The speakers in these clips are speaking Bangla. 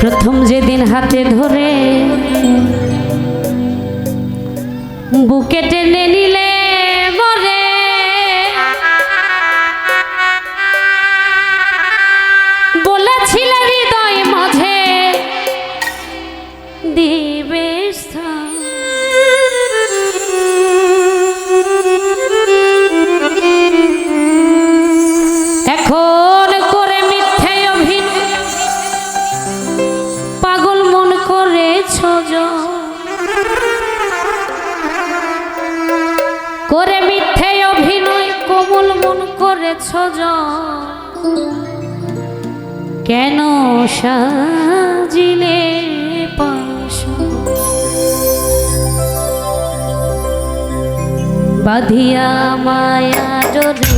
প্রথম যেদিন হাতে ধরে বুকে টেনে নিলে মরে, বলেছিলে হৃদয় মাঝে দিবে স্থান। এখন করে মিথ্যে অভিনয় পাগল মন করেছ, করে মিথ্যে অভিনয় কোমল মন করেছ, কেন সাজিলে পাশান বাঁধিয়া মায়া ডোরে,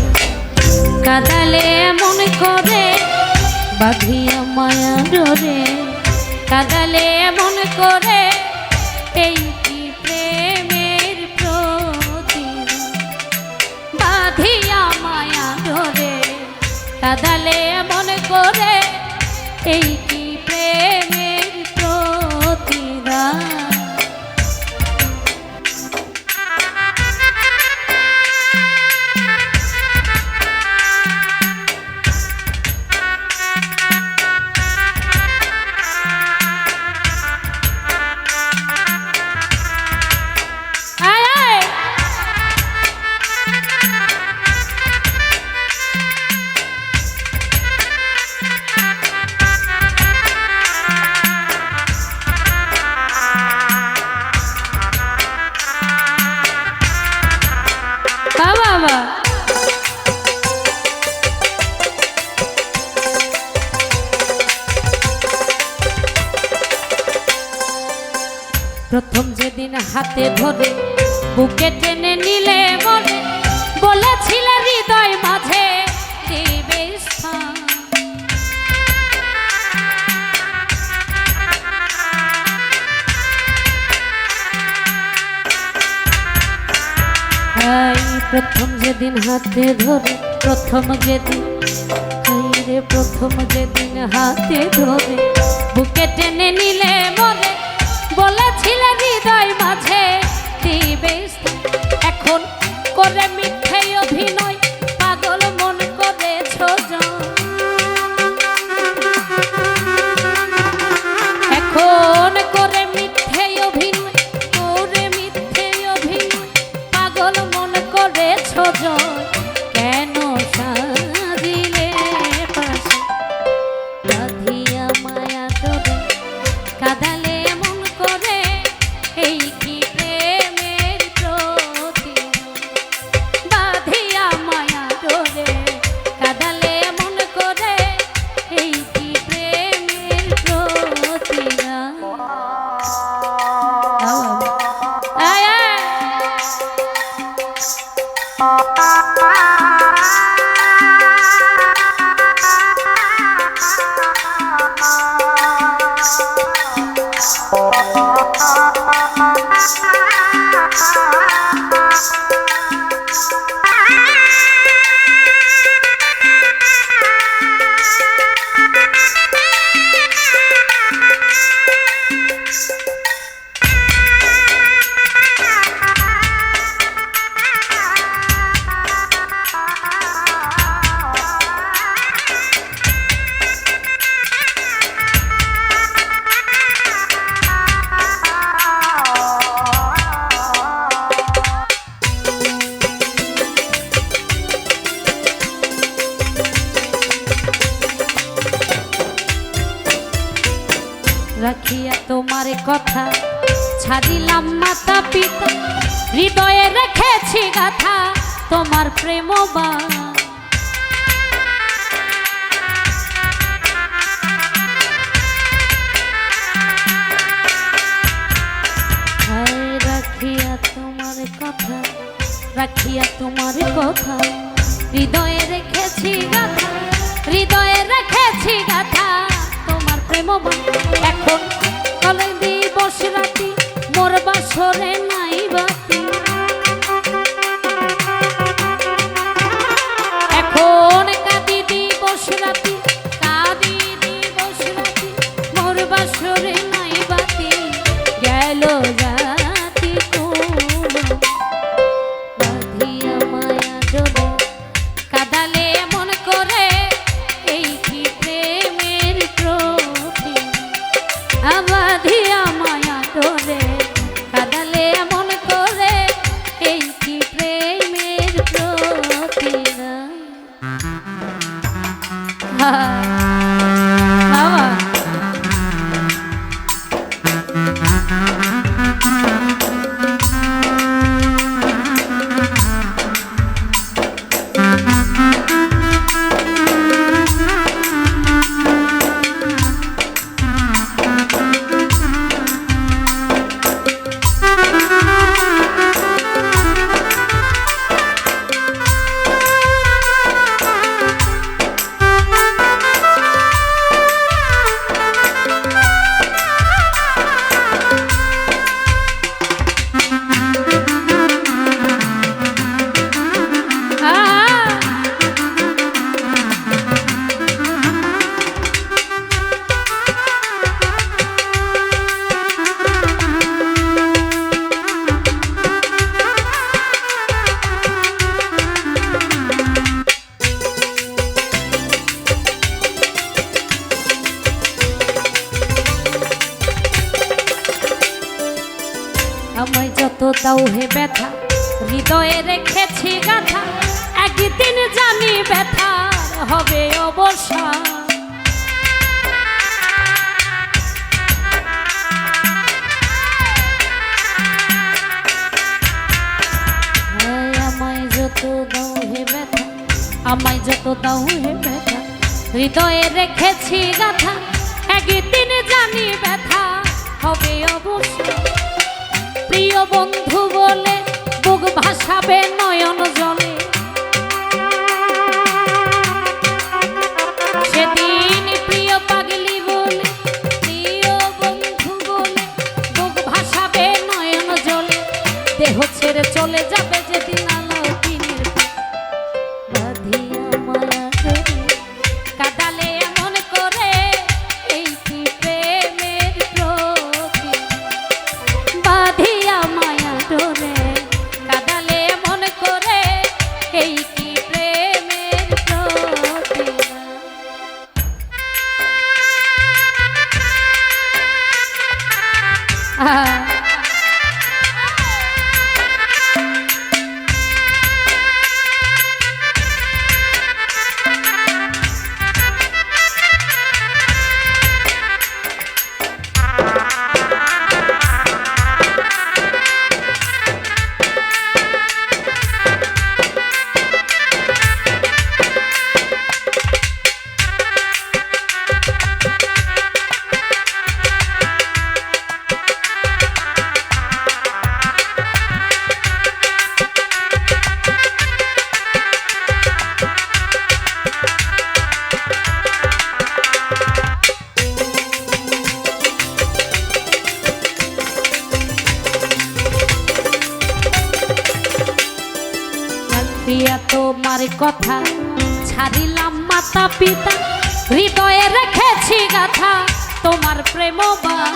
কাঁদালে এমন করে বাঁধিয়া মায়া ডোরে, কাঁদালে এমন করে, এই কি প্রেমের প্রতিদান। বাঁধিয়া মায়া ডোরে, কাঁদালে এমন করে, এই কি প্রেমের প্রতিদান। প্রথম যেদিন হাতে ধরে বুকে টেনে নিলে মরে, বলেছিলে হৃদয় মাঝে দিবে স্থান। প্রথম যেদিন হাতে ধরে, প্রথম যেদিন প্রথম যেদিন হাতে ধরে বুকে টেনে নিলে মরে, বলেছিলে হৃদয় মাঝে দিবে স্থান। এখন করে মিথ্যে অভিনয় পাগল মন করেছ, এখন করে মিথ্যে অভিনয়, করে মিথ্যে অভিনয় পাগল মন করেছ, কেন সাজিলে পাশে বাঁধিয়া মায়া ডোরে, কাঁদালে এমন করে, এই কি প্রেমের প্রতিদান। বাঁধিয়া মায়া ডোরে, কাঁদালে এমন করে, এই কি প্রেমের প্রতিদান। রাখিয়া তোমার কথা ছাড়িলাম মাতা পিতা, হৃদয়ে রেখেছি গাথা তোমার প্রেমবাণ। রাখিয়া তোমার কথা, রাখিয়া তোমার কথা, হৃদয়ে রেখেছি গাথা, হৃদয়ে রেখেছি গাথা তোমার প্রেমবাণ। এখন কলে দিবস রাতি মোর বাসরে নাই বাতি, এখন কাঁদি দিবস রাতি, কাঁদি দিবস রাতি মোর বাবা আমায় যত দাও হে ব্যথা হৃদয়ে রেখেছি গাথা একদিন জানি ব্যথা হবে অবসান আমায় যত দাও হে ব্যথা আমায় যত দাও হে ব্যথা হৃদয়ে রেখেছি গাথা একদিন জানি ব্যথা হবে অবসান প্রিয় বন্ধু বলে বুক ভাসাবে নয়ন জলে সেদিন প্রিয় পাগলি বলে প্রিয় বন্ধু বলে বুক ভাসাবে নয়ন জলে দেহ ছেড়ে চলে যাবে যেদিন আলাউদ্দিনের বাঁধিয়া মায়া করে কাঁদালে এমন করে এই কি প্রেমের প্রতি বাঁধিয়া মায়া ডোরে কাঁদালে এমন করে এই কি প্রেমের প্রতি প্রিয়া তোমার কথা ছাড়িলাম মাতা পিতা হৃদয়ে রেখেছি গাথা তোমার প্রেমবাণ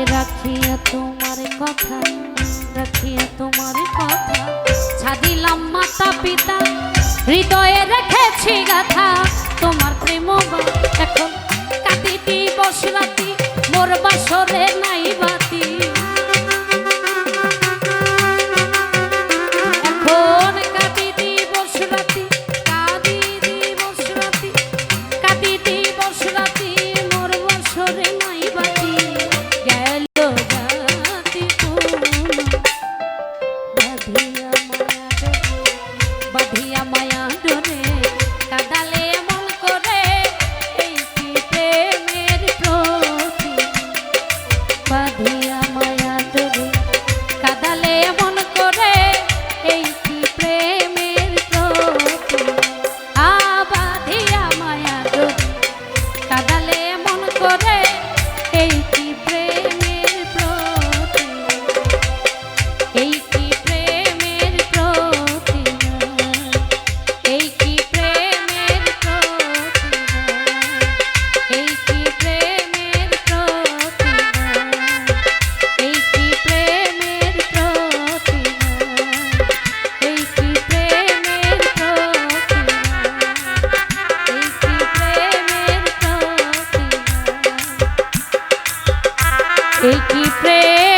রাখিয়া তোমার কথা রাখিয়া তোমার কথা ছাড়িলাম মাতা পিতা হৃদয়ে রেখেছি গাথা তোমার প্রেমবাণ এখন কাটি দিবস রাতি মোর বাসরে নাই বাতি এখন কাটি দিবস রাতি কাটি দিবস রাতি কাটি দিবস রাতি মোর বাসরে নাই বাতি গেল জাতি বাঁধিয়া মায়া ডোরে কাঁদালে এমন করে এই কি প্রেমের প্রতি বাঁধিয়া মায়া ডোরে কাঁদালে এমন করে এই কি প্রেমের প্রতি বাঁধিয়া মায়া ডোরে কাঁদালে এমন করে এই কি প্রেমের প্রতি এই কি প্রেমের প্রতি এই কি প্রেমের প্রতি এই কি প্রেমের প্রতি এই কি প্রেমের প্রতি এই কি প্রেমের প্রতি এই কি প্রেমের প্রতি এই কি প্রেম